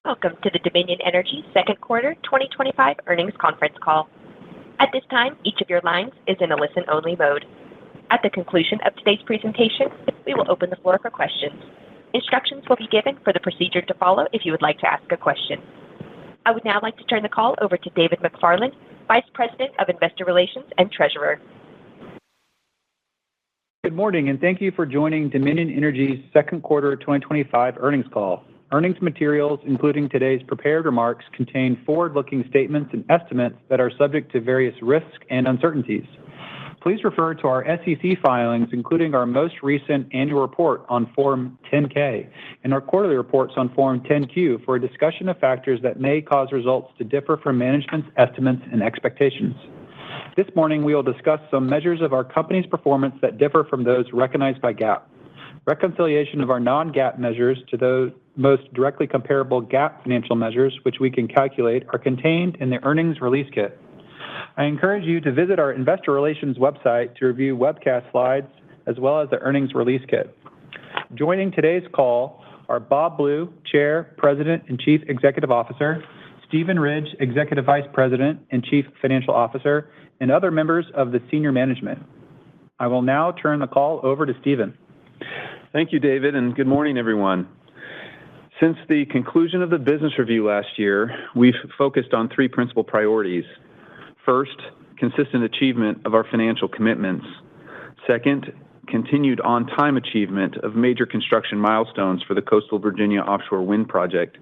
Welcome to the Dominion Energy second quarter 2025 earnings conference call. At this time, each of your lines is in a listen-only mode. At the conclusion of today's presentation, we will open the floor for questions. Instructions will be given for the procedure to follow if you would like to ask a question. I would now like to turn the call over to David McFarland, Vice President of Investor Relations and Treasurer. Good morning, and thank you for joining Dominion Energy's second quarter 2025 earnings call. Earnings materials, including today's prepared remarks, contain forward-looking statements and estimates that are subject to various risks and uncertainties. Please refer to our SEC filings, including our most recent annual report on Form 10-K and our quarterly reports on Form 10-Q for a discussion of factors that may cause results to differ from management's estimates and expectations. This morning, we will discuss some measures of our company's performance that differ from those recognized by GAAP. Reconciliation of our non-GAAP measures to those most directly comparable GAAP financial measures, which we can calculate, are contained in the earnings release kit. I encourage you to visit our investor relations website to review webcast slides as well as the earnings release kit. Joining today's call are Bob Blue, Chair, President, and Chief Executive Officer, Stephen Ridge, Executive Vice President and Chief Financial Officer, and other members of the senior management. I will now turn the call over to Stephen. Thank you, David, and good morning, everyone. Since the conclusion of the business review last year, we've focused on three principal priorities. First, consistent achievement of our financial commitments. Second, continued on-time achievement of major construction milestones for the Coastal Virginia offshore wind project.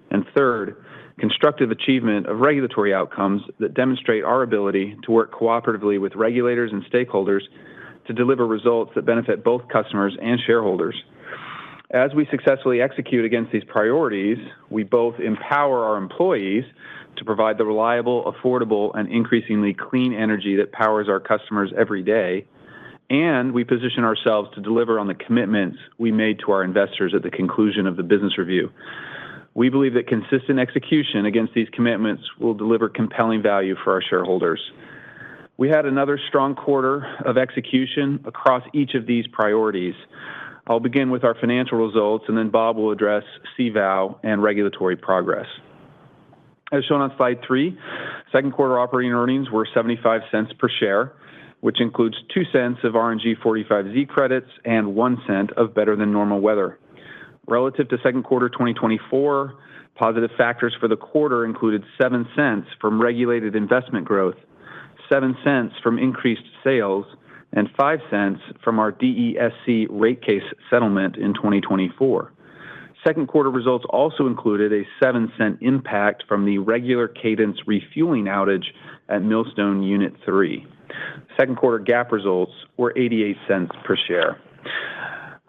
And third, constructive achievement of regulatory outcomes that demonstrate our ability to work cooperatively with regulators and stakeholders to deliver results that benefit both customers and shareholders. As we successfully execute against these priorities, we both empower our employees to provide the reliable, affordable, and increasingly clean energy that powers our customers every day, and we position ourselves to deliver on the commitments we made to our investors at the conclusion of the business review. We believe that consistent execution against these commitments will deliver compelling value for our shareholders. We had another strong quarter of execution across each of these priorities. I'll begin with our financial results, and then Bob will address CVOW and regulatory progress. As shown on slide 3, second quarter operating earnings were 75 cents per share, which includes 2 cents of RNG 45Z credits and 1 cent of better than normal weather. Relative to second quarter 2024, positive factors for the quarter included 7 cents from regulated investment growth, 7 cents from increased sales, and 5 cents from our DESC rate case settlement in 2024. Second quarter results also included a 7-cent impact from the regular cadence refueling outage at Millstone Unit 3. Second quarter GAAP results were 88 cents per share.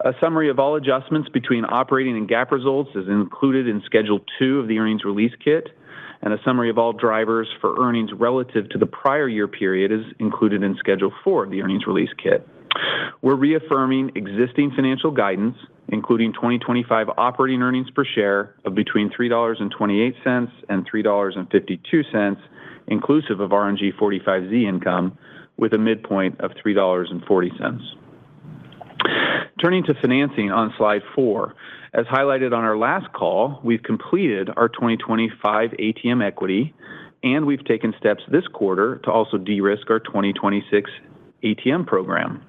A summary of all adjustments between operating and GAAP results is included in Schedule 2 of the earnings release kit, and a summary of all drivers for earnings relative to the prior year period is included in Schedule 4 of the earnings release kit. We're reaffirming existing financial guidance, including 2025 operating earnings per share of between $3.28 and $3.52, inclusive of RNG 45Z income, with a midpoint of $3.40. Turning to financing on slide 4, as highlighted on our last call, we've completed our 2025 ATM equity, and we've taken steps this quarter to also de-risk our 2026 ATM program.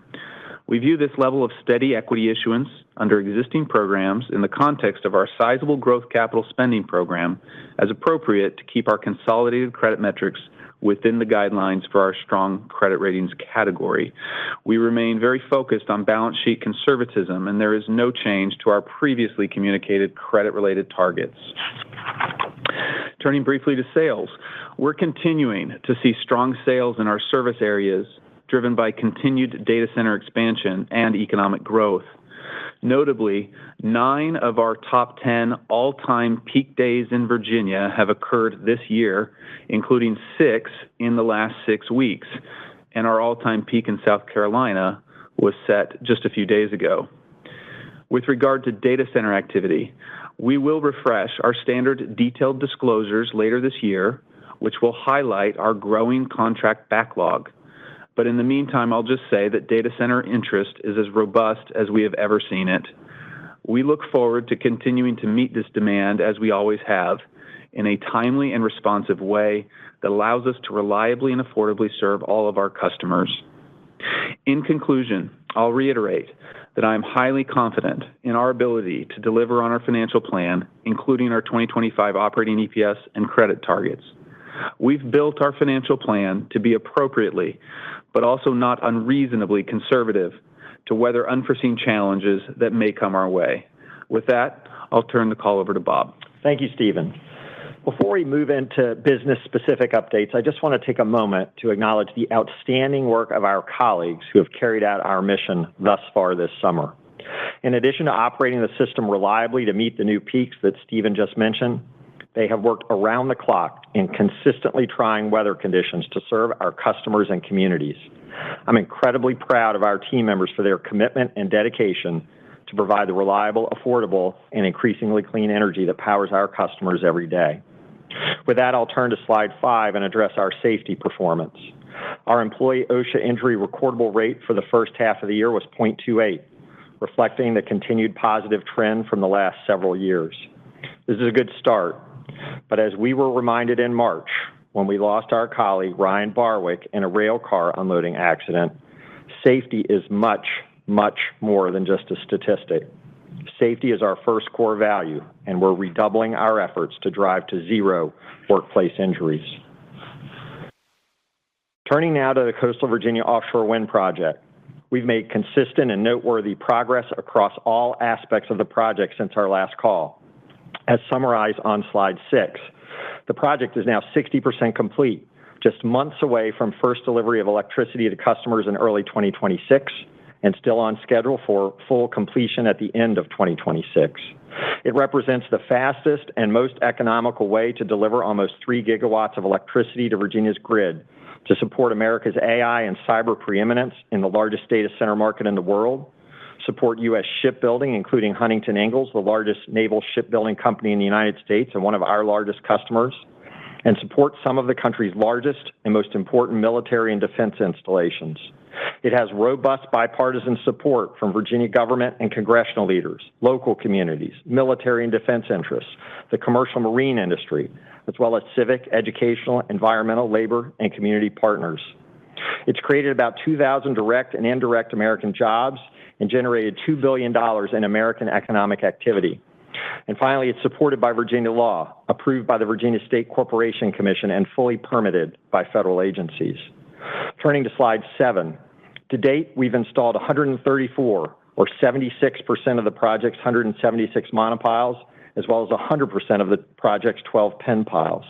We view this level of steady equity issuance under existing programs in the context of our sizable growth capital spending program as appropriate to keep our consolidated credit metrics within the guidelines for our strong credit ratings category. We remain very focused on balance sheet conservatism, and there is no change to our previously communicated credit-related targets. Turning briefly to sales, we're continuing to see strong sales in our service areas driven by continued data center expansion and economic growth. Notably, 9 of our top 10 all-time peak days in Virginia have occurred this year, including 6 in the last 6 weeks, and our all-time peak in South Carolina was set just a few days ago. With regard to data center activity, we will refresh our standard detailed disclosures later this year, which will highlight our growing contract backlog. But in the meantime, I'll just say that data center interest is as robust as we have ever seen it. We look forward to continuing to meet this demand as we always have in a timely and responsive way that allows us to reliably and affordably serve all of our customers. In conclusion, I'll reiterate that I am highly confident in our ability to deliver on our financial plan, including our 2025 operating EPS and credit targets. We've built our financial plan to be appropriately, but also not unreasonably conservative to weather unforeseen challenges that may come our way. With that, I'll turn the call over to Bob. Thank you, Stephen. Before we move into business-specific updates, I just want to take a moment to acknowledge the outstanding work of our colleagues who have carried out our mission thus far this summer. In addition to operating the system reliably to meet the new peaks that Stephen just mentioned, they have worked around the clock in consistently trying weather conditions to serve our customers and communities. I'm incredibly proud of our team members for their commitment and dedication to provide the reliable, affordable, and increasingly clean energy that powers our customers every day. With that, I'll turn to slide 5 and address our safety performance. Our employee OSHA injury recordable rate for the first half of the year was 0.28, reflecting the continued positive trend from the last several years. This is a good start, but as we were reminded in March when we lost our colleague Ryan Barwick in a rail car unloading accident, safety is much, much more than just a statistic. Safety is our first core value, and we're redoubling our efforts to drive to zero workplace injuries. Turning now to the Coastal Virginia Offshore Wind Project. We've made consistent and noteworthy progress across all aspects of the project since our last call. As summarized on slide 6, the project is now 60% complete, just months away from first delivery of electricity to customers in early 2026, and still on schedule for full completion at the end of 2026. It represents the fastest and most economical way to deliver almost 3 gigawatts of electricity to Virginia's grid to support America's AI and cyber preeminence in the largest data center market in the world, support U.S. shipbuilding, including Huntington Ingalls, the largest naval shipbuilding company in the United States and one of our largest customers, and support some of the country's largest and most important military and defense installations. It has robust bipartisan support from Virginia government and congressional leaders, local communities, military and defense interests, the commercial marine industry, as well as civic, educational, environmental, labor, and community partners. It's created about 2,000 direct and indirect American jobs and generated $2 billion in American economic activity. And finally, it's supported by Virginia law, approved by the Virginia State Corporation Commission, and fully permitted by federal agencies. Turning to slide 7. To date, we've installed 134, or 76% of the project's 176 monopiles, as well as 100% of the project's 12 pen piles.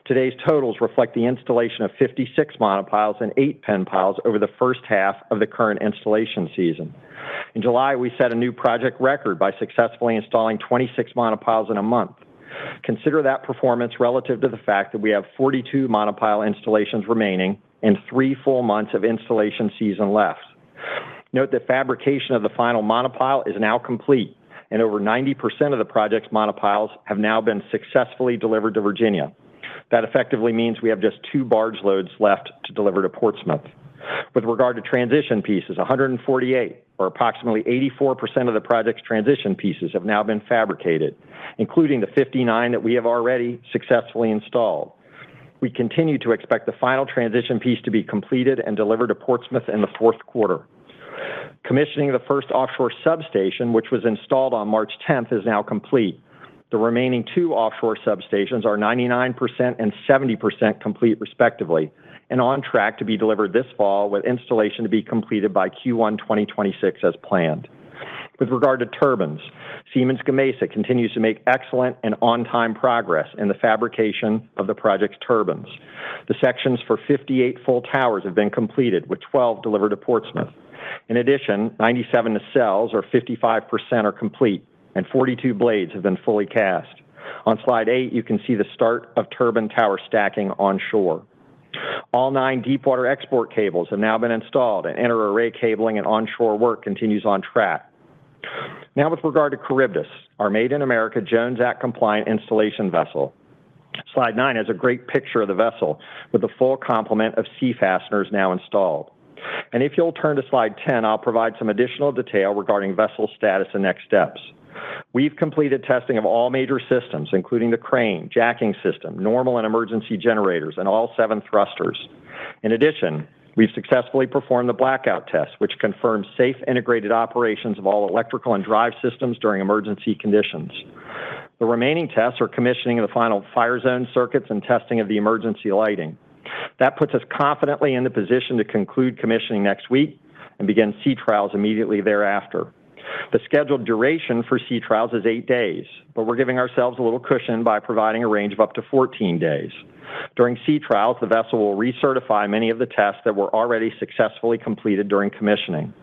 Today's totals reflect the installation of 56 monopiles and 8 pen piles over the first half of the current installation season. In July, we set a new project record by successfully installing 26 monopiles in a month. Consider that performance relative to the fact that we have 42 monopile installations remaining and 3 full months of installation season left. Note that fabrication of the final monopile is now complete, and over 90% of the project's monopiles have now been successfully delivered to Virginia. That effectively means we have just 2 barge loads left to deliver to Portsmouth. With regard to transition pieces, 148, or approximately 84% of the project's transition pieces, have now been fabricated, including the 59 that we have already successfully installed. We continue to expect the final transition piece to be completed and delivered to Portsmouth in the fourth quarter. Commissioning the first offshore substation, which was installed on March 10th, is now complete. The remaining 2 offshore substations are 99% and 70% complete, respectively, and on track to be delivered this fall, with installation to be completed by Q1 2026 as planned. With regard to turbines, Siemens Gamesa continues to make excellent and on-time progress in the fabrication of the project's turbines. The sections for 58 full towers have been completed, with 12 delivered to Portsmouth. In addition, 97 nacelles, or 55%, are complete, and 42 blades have been fully cast. On slide 8, you can see the start of turbine tower stacking onshore. All 9 deepwater export cables have now been installed, and inter-array cabling and onshore work continues on track. Now, with regard to Charybdis, our Made in America Jones Act-compliant installation vessel. Slide 9 has a great picture of the vessel with the full complement of sea fasteners now installed. And if you'll turn to slide 10, I'll provide some additional detail regarding vessel status and next steps. We've completed testing of all major systems, including the crane, jacking system, normal and emergency generators, and all 7 thrusters. In addition, we've successfully performed the blackout test, which confirms safe integrated operations of all electrical and drive systems during emergency conditions. The remaining tests are commissioning of the final fire zone circuits and testing of the emergency lighting. That puts us confidently in the position to conclude commissioning next week and begin sea trials immediately thereafter. The scheduled duration for sea trials is 8 days, but we're giving ourselves a little cushion by providing a range of up to 14 days. During sea trials, the vessel will recertify many of the tests that were already successfully completed during commissioning.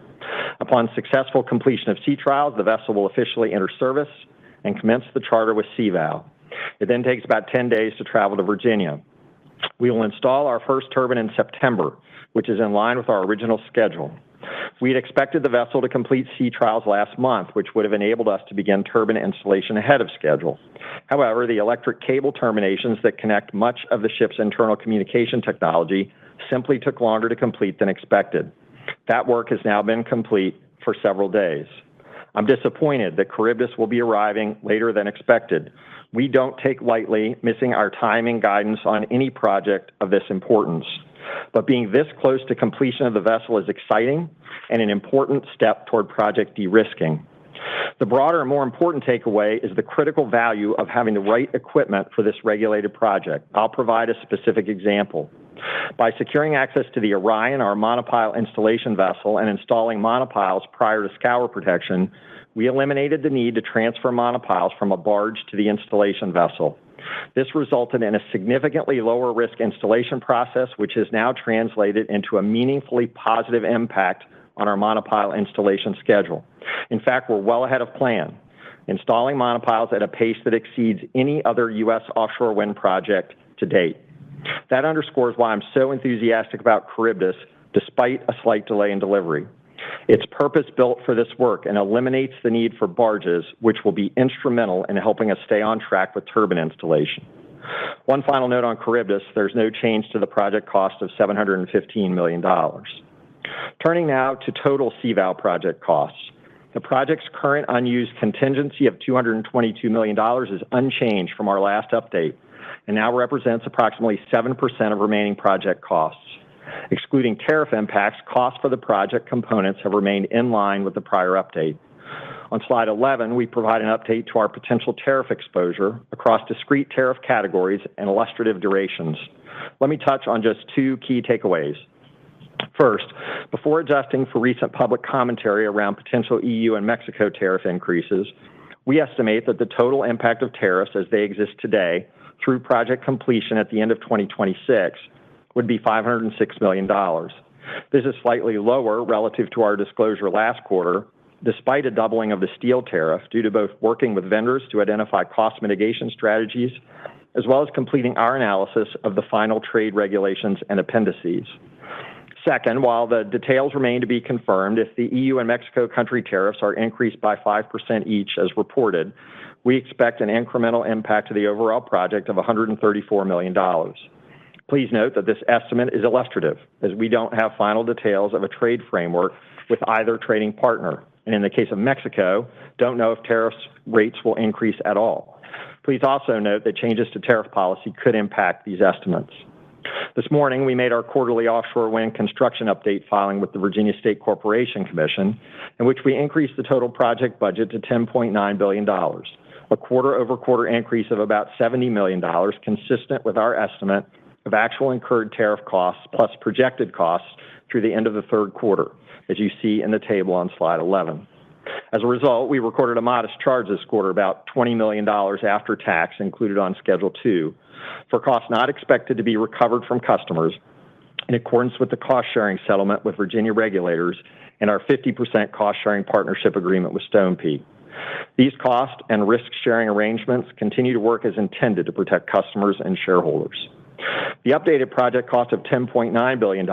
Upon successful completion of sea trials, the vessel will officially enter service and commence the charter with CVOW. It then takes about 10 days to travel to Virginia. We will install our first turbine in September, which is in line with our original schedule. We had expected the vessel to complete sea trials last month, which would have enabled us to begin turbine installation ahead of schedule. However, the electric cable terminations that connect much of the ship's internal communication technology simply took longer to complete than expected. That work has now been complete for several days. I'm disappointed that Charybdis will be arriving later than expected. We don't take lightly missing our timing guidance on any project of this importance. But being this close to completion of the vessel is exciting and an important step toward project de-risking. The broader and more important takeaway is the critical value of having the right equipment for this regulated project. I'll provide a specific example. By securing access to the Orion, our monopile installation vessel, and installing monopiles prior to scour protection, we eliminated the need to transfer monopiles from a barge to the installation vessel. This resulted in a significantly lower risk installation process, which has now translated into a meaningfully positive impact on our monopile installation schedule. In fact, we're well ahead of plan, installing monopiles at a pace that exceeds any other U.S. offshore wind project to date. That underscores why I'm so enthusiastic about Charybdis, despite a slight delay in delivery. It's purpose-built for this work and eliminates the need for barges, which will be instrumental in helping us stay on track with turbine installation. One final note on Charybdis, there's no change to the project cost of $715 million. Turning now to total CVOW project costs. The project's current unused contingency of $222 million is unchanged from our last update and now represents approximately 7% of remaining project costs. Excluding tariff impacts, costs for the project components have remained in line with the prior update. On slide 11, we provide an update to our potential tariff exposure across discrete tariff categories and illustrative durations. Let me touch on just 2 key takeaways. First, before adjusting for recent public commentary around potential EU and Mexico tariff increases, we estimate that the total impact of tariffs as they exist today through project completion at the end of 2026 would be $506 million. This is slightly lower relative to our disclosure last quarter, despite a doubling of the steel tariff due to both working with vendors to identify cost mitigation strategies, as well as completing our analysis of the final trade regulations and appendices. Second, while the details remain to be confirmed, if the EU and Mexico country tariffs are increased by 5% each as reported, we expect an incremental impact to the overall project of $134 million. Please note that this estimate is illustrative, as we don't have final details of a trade framework with either trading partner, and in the case of Mexico, don't know if tariffs rates will increase at all. Please also note that changes to tariff policy could impact these estimates. This morning, we made our quarterly offshore wind construction update filing with the Virginia State Corporation Commission, in which we increased the total project budget to $10.9 billion, a quarter-over-quarter increase of about $70 million, consistent with our estimate of actual incurred tariff costs plus projected costs through the end of the third quarter, as you see in the table on slide 11. As a result, we recorded a modest charge this quarter, about $20 million after tax, included on Schedule 2, for costs not expected to be recovered from customers in accordance with the cost-sharing settlement with Virginia regulators and our 50% cost-sharing partnership agreement with Stonepeak. These cost and risk-sharing arrangements continue to work as intended to protect customers and shareholders. The updated project cost of $10.9 billion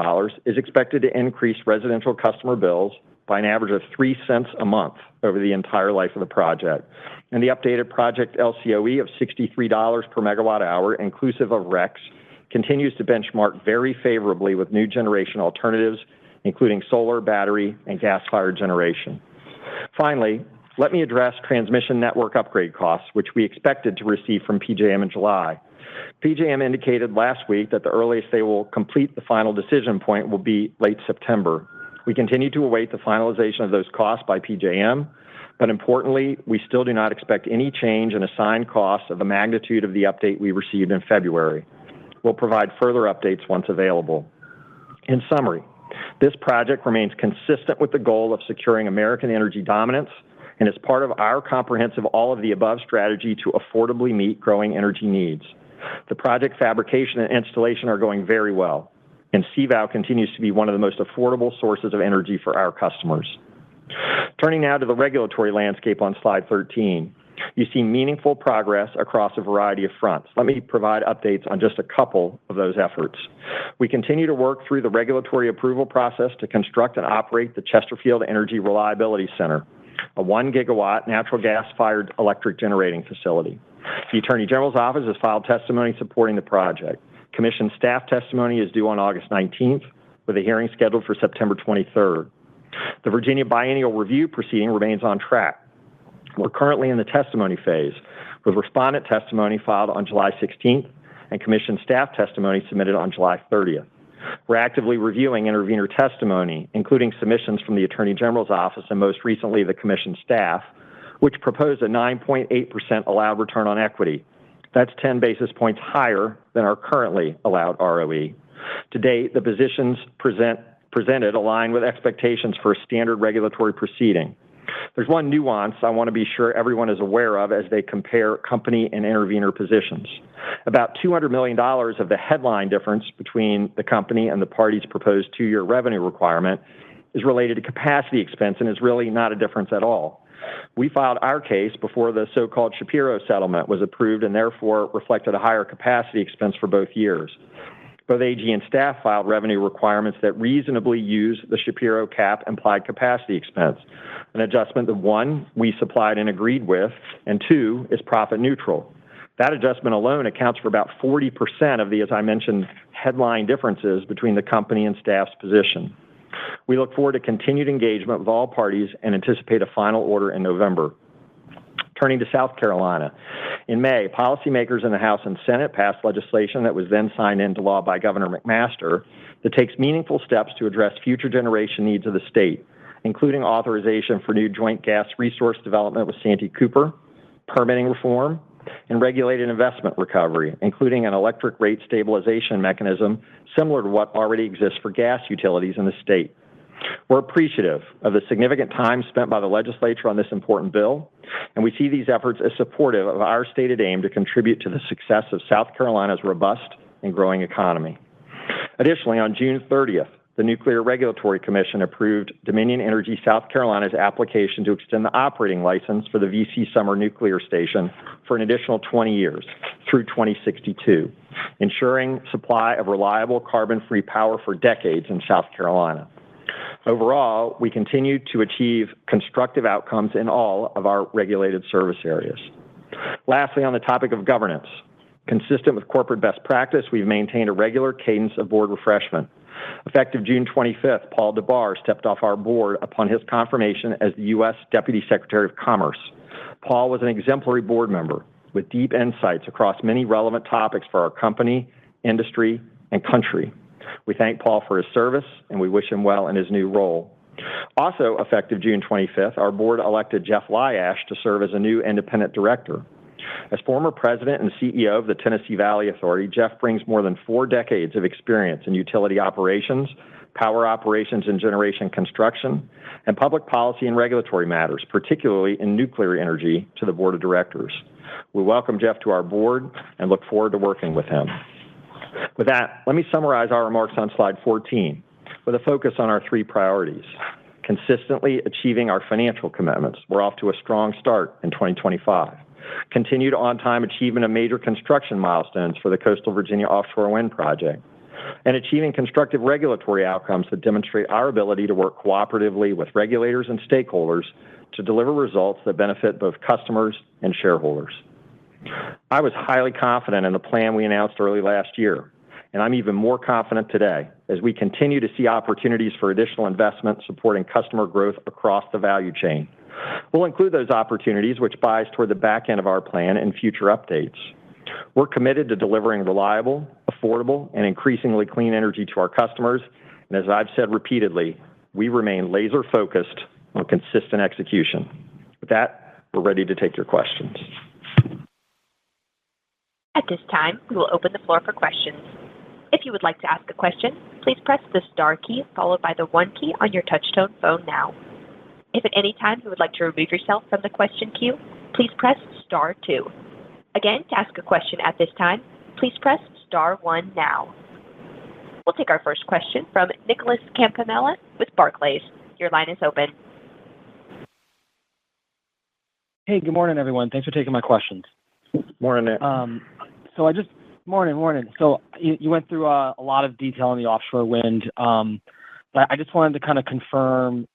is expected to increase residential customer bills by an average of 3 cents a month over the entire life of the project. And the updated project LCOE of $63 per megawatt hour, inclusive of RECs, continues to benchmark very favorably with new generation alternatives, including solar, battery, and gas-fired generation. Finally, let me address transmission network upgrade costs, which we expected to receive from PJM in July. PJM indicated last week that the earliest they will complete the final decision point will be late September. We continue to await the finalization of those costs by PJM, but importantly, we still do not expect any change in assigned costs of the magnitude of the update we received in February. We'll provide further updates once available. In summary, this project remains consistent with the goal of securing American energy dominance and is part of our comprehensive all-of-the-above strategy to affordably meet growing energy needs. The project fabrication and installation are going very well, and CVOW continues to be one of the most affordable sources of energy for our customers. Turning now to the regulatory landscape on slide 13, you see meaningful progress across a variety of fronts. Let me provide updates on just a couple of those efforts. We continue to work through the regulatory approval process to construct and operate the Chesterfield Energy Reliability Center, a 1 gigawatt natural gas-fired electric generating facility. The Attorney General's office has filed testimony supporting the project. Commission staff testimony is due on August 19th, with a hearing scheduled for September 23rd. The Virginia Biennial Review proceeding remains on track. We're currently in the testimony phase, with respondent testimony filed on July 16th and Commission staff testimony submitted on July 30th. We're actively reviewing intervener testimony, including submissions from the Attorney General's office and most recently the Commission staff, which proposed a 9.8% allowed return on equity. That's 10 basis points higher than our currently allowed ROE. To date, the positions presented align with expectations for a standard regulatory proceeding. There's one nuance I want to be sure everyone is aware of as they compare company and intervener positions. About $200 million of the headline difference between the company and the party's proposed 2-year revenue requirement is related to capacity expense and is really not a difference at all. We filed our case before the so-called Shapiro settlement was approved and therefore reflected a higher capacity expense for both years. Both AG and staff filed revenue requirements that reasonably use the Shapiro cap implied capacity expense, an adjustment that 1, we supplied and agreed with, and 2, is profit neutral. That adjustment alone accounts for about 40% of the, as I mentioned, headline differences between the company and staff's position. We look forward to continued engagement with all parties and anticipate a final order in November. Turning to South Carolina, in May, policymakers in the House and Senate passed legislation that was then signed into law by Governor McMaster that takes meaningful steps to address future generation needs of the state, including authorization for new joint gas resource development with Santee Cooper, permitting reform, and regulated investment recovery, including an electric rate stabilization mechanism similar to what already exists for gas utilities in the state. We're appreciative of the significant time spent by the legislature on this important bill, and we see these efforts as supportive of our stated aim to contribute to the success of South Carolina's robust and growing economy. Additionally, on June 30th, the Nuclear Regulatory Commission approved Dominion Energy South Carolina's application to extend the operating license for the VC Summer Nuclear Station for an additional 20 years through 2062, ensuring supply of reliable carbon-free power for decades in South Carolina. Overall, we continue to achieve constructive outcomes in all of our regulated service areas. Lastly, on the topic of governance, consistent with corporate best practice, we've maintained a regular cadence of board refreshment. Effective June 25th, Paul DeBar stepped off our board upon his confirmation as the U.S. Deputy Secretary of Commerce. Paul was an exemplary board member with deep insights across many relevant topics for our company, industry, and country. We thank Paul for his service, and we wish him well in his new role. Also effective June 25th, our board elected Jeff Lyash to serve as a new independent director. As former president and CEO of the Tennessee Valley Authority, Jeff brings more than 4 decades of experience in utility operations, power operations and generation construction, and public policy and regulatory matters, particularly in nuclear energy, to the board of directors. We welcome Jeff to our board and look forward to working with him. With that, let me summarize our remarks on slide 14 with a focus on our 3 priorities. Consistently achieving our financial commitments. We're off to a strong start in 2025. Continued on-time achievement of major construction milestones for the Coastal Virginia Offshore Wind Project, and achieving constructive regulatory outcomes that demonstrate our ability to work cooperatively with regulators and stakeholders to deliver results that benefit both customers and shareholders. I was highly confident in the plan we announced early last year, and I'm even more confident today as we continue to see opportunities for additional investment supporting customer growth across the value chain. We'll include those opportunities, which bias toward the back end of our plan in future updates. We're committed to delivering reliable, affordable, and increasingly clean energy to our customers. And as I've said repeatedly, we remain laser-focused on consistent execution. With that, we're ready to take your questions. At this time, we will open the floor for questions. If you would like to ask a question, please press the star key followed by the 1 key on your touch-tone phone now. If at any time you would like to remove yourself from the question queue, please press star 2. Again, to ask a question at this time, please press star 1 now. We'll take our first question from Nicholas Campanella with Barclays. Your line is open. Hey, good morning, everyone. Thanks for taking my questions. Morning, Nick. Morning. So you went through a lot of detail on the offshore wind, but I just wanted to kind of confirm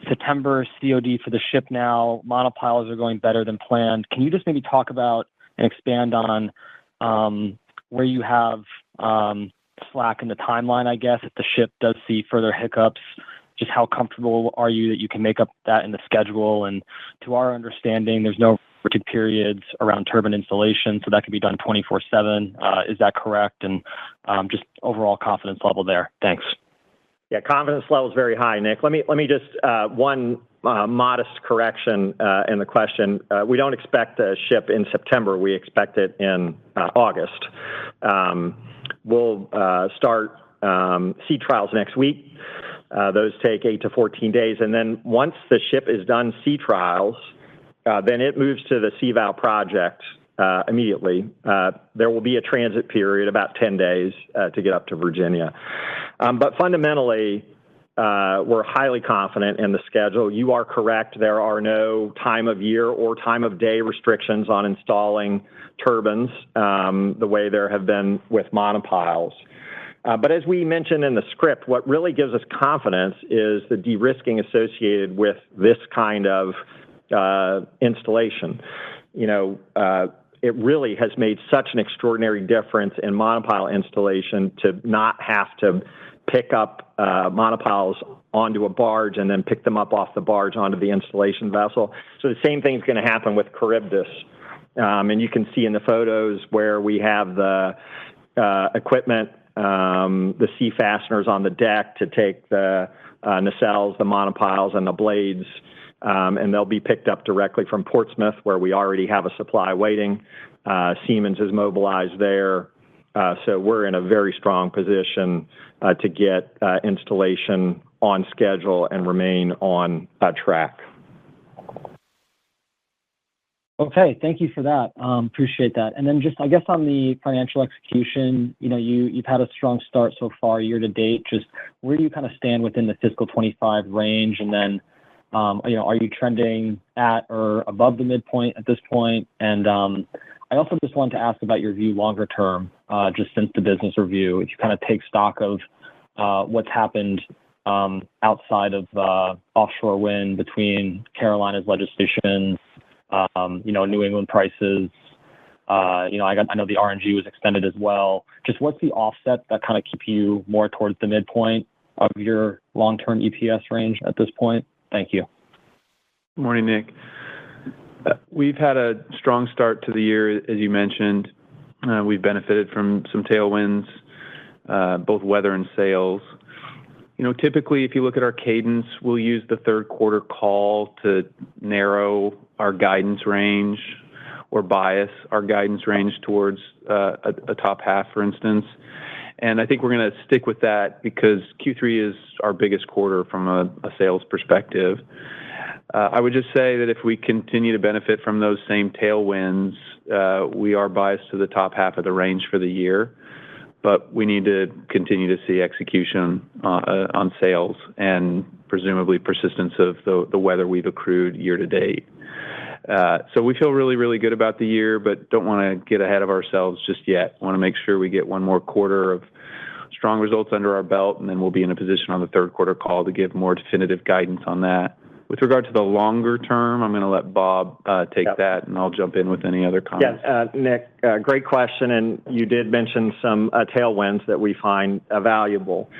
September COD for the ship now. Monopiles are going better than planned. Can you just maybe talk about and expand on where you have slack in the timeline, I guess, if the ship does see further hiccups? Just how comfortable are you that you can make up that in the schedule? And to our understanding, there's no restricted periods around turbine installation, so that can be done 24/7. Is that correct? And just overall confidence level there. Thanks. Yeah, confidence level is very high, Nick. Let me just one modest correction in the question. We don't expect a ship in September. We expect it in August. We'll start sea trials next week. Those take 8 to 14 days. And then once the ship is done sea trials, then it moves to the CVOW project immediately. There will be a transit period, about 10 days, to get up to Virginia. But fundamentally, we're highly confident in the schedule. You are correct. There are no time of year or time of day restrictions on installing turbines the way there have been with monopiles. But as we mentioned in the script, what really gives us confidence is the de-risking associated with this kind of installation. It really has made such an extraordinary difference in monopile installation to not have to pick up monopiles onto a barge and then pick them up off the barge onto the installation vessel. So the same thing is going to happen with Charybdis. And you can see in the photos where we have the equipment, the sea fasteners on the deck to take the nacelles, the monopiles, and the blades, and they'll be picked up directly from Portsmouth, where we already have a supply waiting. Siemens is mobilized there. So we're in a very strong position to get installation on schedule and remain on track. Okay, thank you for that. Appreciate that. And then just, I guess, on the financial execution, you've had a strong start so far year to date. Just where do you kind of stand within the fiscal 25 range? And then, are you trending at or above the midpoint at this point? And I also just wanted to ask about your view longer term, just since the business review. If you kind of take stock of what's happened outside of offshore wind between Carolina's legislation, New England prices. I know the RNG was extended as well. Just what's the offset that kind of keep you more towards the midpoint of your long-term EPS range at this point? Thank you. Good morning, Nick. We've had a strong start to the year, as you mentioned. We've benefited from some tailwinds, both weather and sales. Typically, if you look at our cadence, we'll use the third quarter call to narrow our guidance range or bias our guidance range towards a top half, for instance. And I think we're going to stick with that because Q3 is our biggest quarter from a sales perspective. I would just say that if we continue to benefit from those same tailwinds, we are biased to the top half of the range for the year. But we need to continue to see execution on sales and presumably persistence of the weather we've accrued year to date. So we feel really, really good about the year, but don't want to get ahead of ourselves just yet. Want to make sure we get one more quarter of strong results under our belt, and then we'll be in a position on the third quarter call to give more definitive guidance on that. With regard to the longer term, I'm going to let Bob take that, and I'll jump in with any other comments. Yeah, Nick, great question, and you did mention some tailwinds that we find valuable.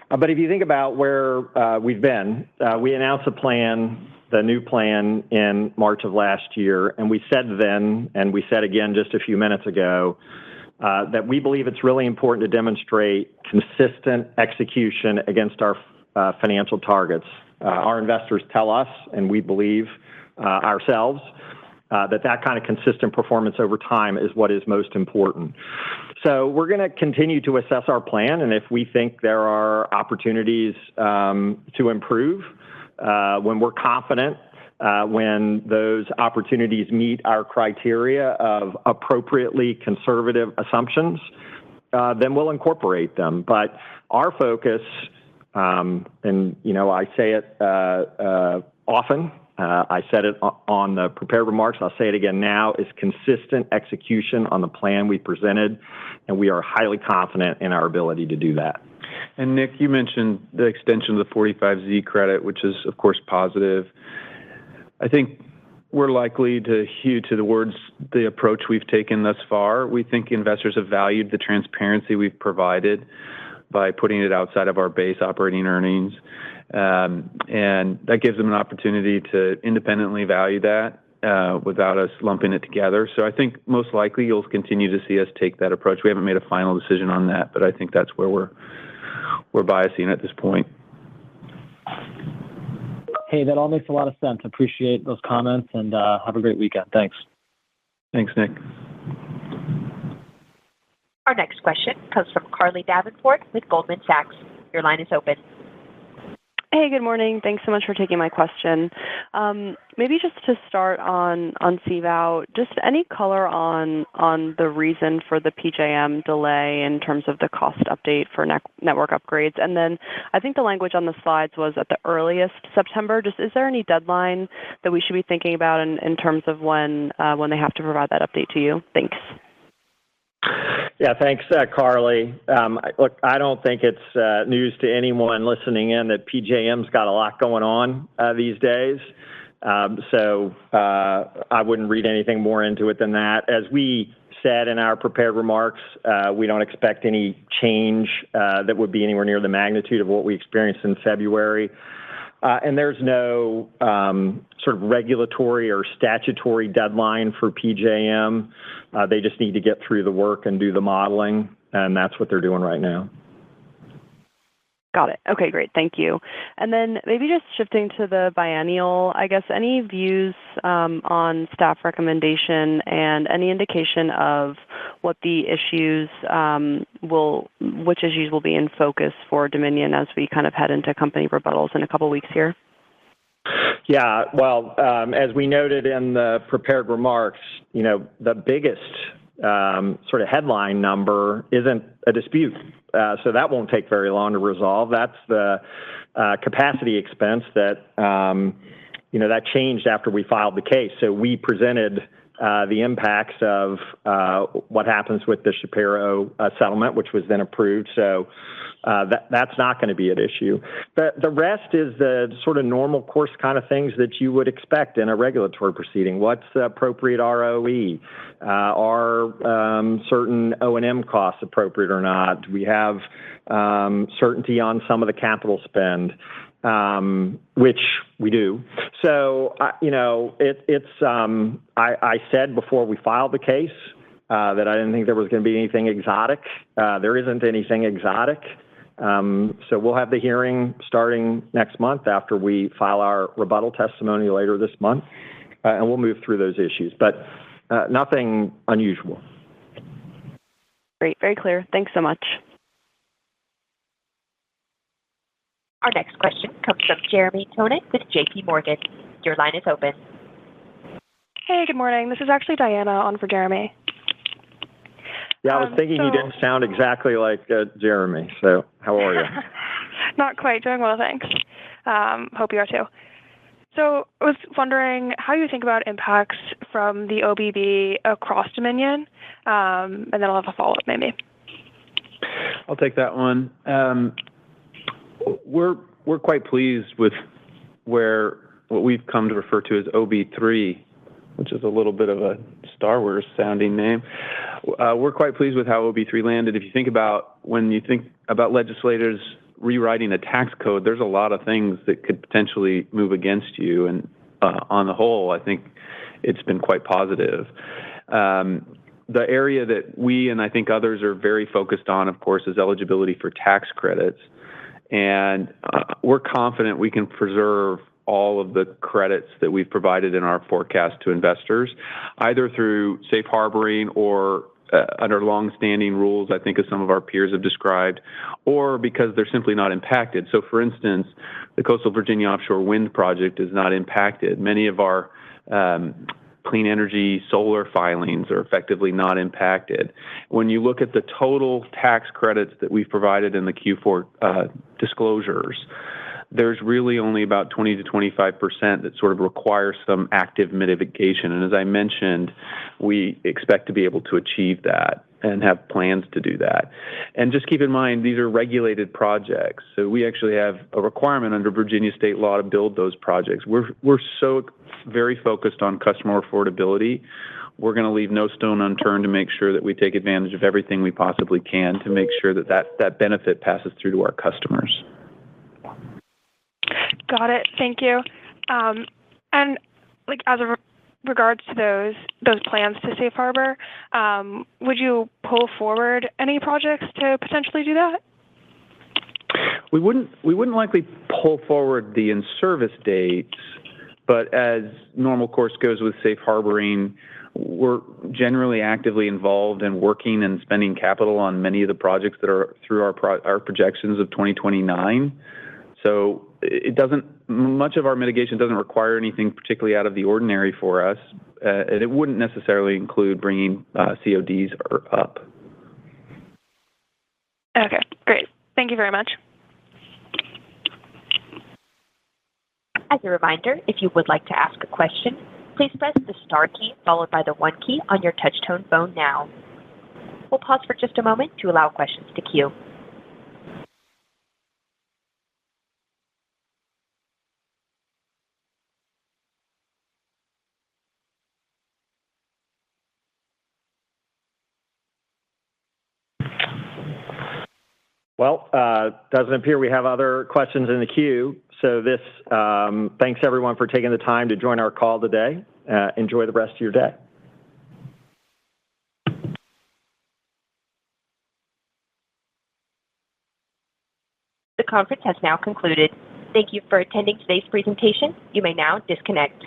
But if you think about where we've been, we announced a plan the new plan in March of last year, and we said then, and we said again just a few minutes ago, that we believe it's really important to demonstrate consistent execution against our financial targets. Our investors tell us, and we believe ourselves, that kind of consistent performance over time is what is most important. So we're going to continue to assess our plan, and if we think there are opportunities to improve, when we're confident, when those opportunities meet our criteria of appropriately conservative assumptions, then we'll incorporate them. But our focus, and I say it often, I said it on the prepared remarks, I'll say it again now, is consistent execution on the plan we presented, and we are highly confident in our ability to do that. And Nick, you mentioned the extension of the 45Z credit, which is, of course, positive. I think we're likely to hew towards the approach we've taken thus far. We think investors have valued the transparency we've provided by putting it outside of our base operating earnings. And that gives them an opportunity to independently value that without us lumping it together. So I think most likely you'll continue to see us take that approach. We haven't made a final decision on that, but I think that's where we're biasing at this point. Hey, that all makes a lot of sense. Appreciate those comments, and have a great weekend. Thanks. Thanks, Nick. Our next question comes from Carly Davenport with Goldman Sachs. Your line is open. Hey, good morning. Thanks so much for taking my question. Maybe just to start on CVOW, just any color on the reason for the PJM delay in terms of the cost update for network upgrades. And then I think the language on the slides was at the earliest September. Just is there any deadline that we should be thinking about in terms of when they have to provide that update to you? Thanks. Yeah, thanks, Carly. Look, I don't think it's news to anyone listening in that PJM's got a lot going on these days. So I wouldn't read anything more into it than that. As we said in our prepared remarks, we don't expect any change that would be anywhere near the magnitude of what we experienced in February. And there's no sort of regulatory or statutory deadline for PJM. They just need to get through the work and do the modeling, and that's what they're doing right now. Got it. Okay, great. Thank you. And then maybe just shifting to the biennial, I guess any views on staff recommendation and any indication of what the issues which issues will be in focus for Dominion as we kind of head into company rebuttals in a couple weeks here? Yeah, well, as we noted in the prepared remarks, the biggest sort of headline number isn't a dispute. So that won't take very long to resolve. That's the capacity expense that, that changed after we filed the case. So we presented the impacts of what happens with the Shapiro settlement, which was then approved. So that's not going to be an issue. The rest is the sort of normal course kind of things that you would expect in a regulatory proceeding. What's the appropriate ROE? Are certain O&M costs appropriate or not? Do we have certainty on some of the capital spend? Which we do. So, I said before we filed the case that I didn't think there was going to be anything exotic. There isn't anything exotic. So we'll have the hearing starting next month after we file our rebuttal testimony later this month, and we'll move through those issues. But nothing unusual. Great. Very clear. Thanks so much. Our next question comes from Jeremy Tonet with J.P. Morgan. Your line is open. Hey, good morning. This is actually Diana on for Jeremy. Yeah, I was thinking you didn't sound exactly like Jeremy. So how are you? Not quite. Doing well, thanks. Hope you are too. So I was wondering how you think about impacts from the OBB across Dominion, and then I'll have a follow-up maybe. I'll take that one. We're quite pleased with what we've come to refer to as OB3, which is a little bit of a Star Wars sounding name. We're quite pleased with how OB3 landed. If you think about when you think about legislators rewriting a tax code, there's a lot of things that could potentially move against you, and on the whole, I think it's been quite positive. The area that we and I think others are very focused on, of course, is eligibility for tax credits. And we're confident we can preserve all of the credits that we've provided in our forecast to investors, either through safe harboring or under long-standing rules, I think as some of our peers have described, or because they're simply not impacted. So, for instance, the Coastal Virginia Offshore Wind Project is not impacted. Many of our clean energy solar filings are effectively not impacted. When you look at the total tax credits that we've provided in the Q4 disclosures, there's really only about 20 to 25% that sort of require some active mitigation. And as I mentioned, we expect to be able to achieve that and have plans to do that. And just keep in mind, these are regulated projects. So we actually have a requirement under Virginia state law to build those projects. We're so very focused on customer affordability. We're going to leave no stone unturned to make sure that we take advantage of everything we possibly can to make sure that benefit passes through to our customers. Got it. Thank you. And like as a regards to those plans to safe harbor, would you pull forward any projects to potentially do that? We wouldn't likely pull forward the in-service dates, but as normal course goes with safe harboring, we're generally actively involved in working and spending capital on many of the projects that are through our projections of 2029. So much of our mitigation doesn't require anything particularly out of the ordinary for us, and it wouldn't necessarily include bringing CODs up. Okay, great. Thank you very much. As a reminder, if you would like to ask a question, please press the star key followed by the 1 key on your touch-tone phone now. We'll pause for just a moment to allow questions to queue. Well, doesn't appear we have other questions in the queue. So thanks everyone for taking the time to join our call today. Enjoy the rest of your day. The conference has now concluded. Thank you for attending today's presentation. You may now disconnect.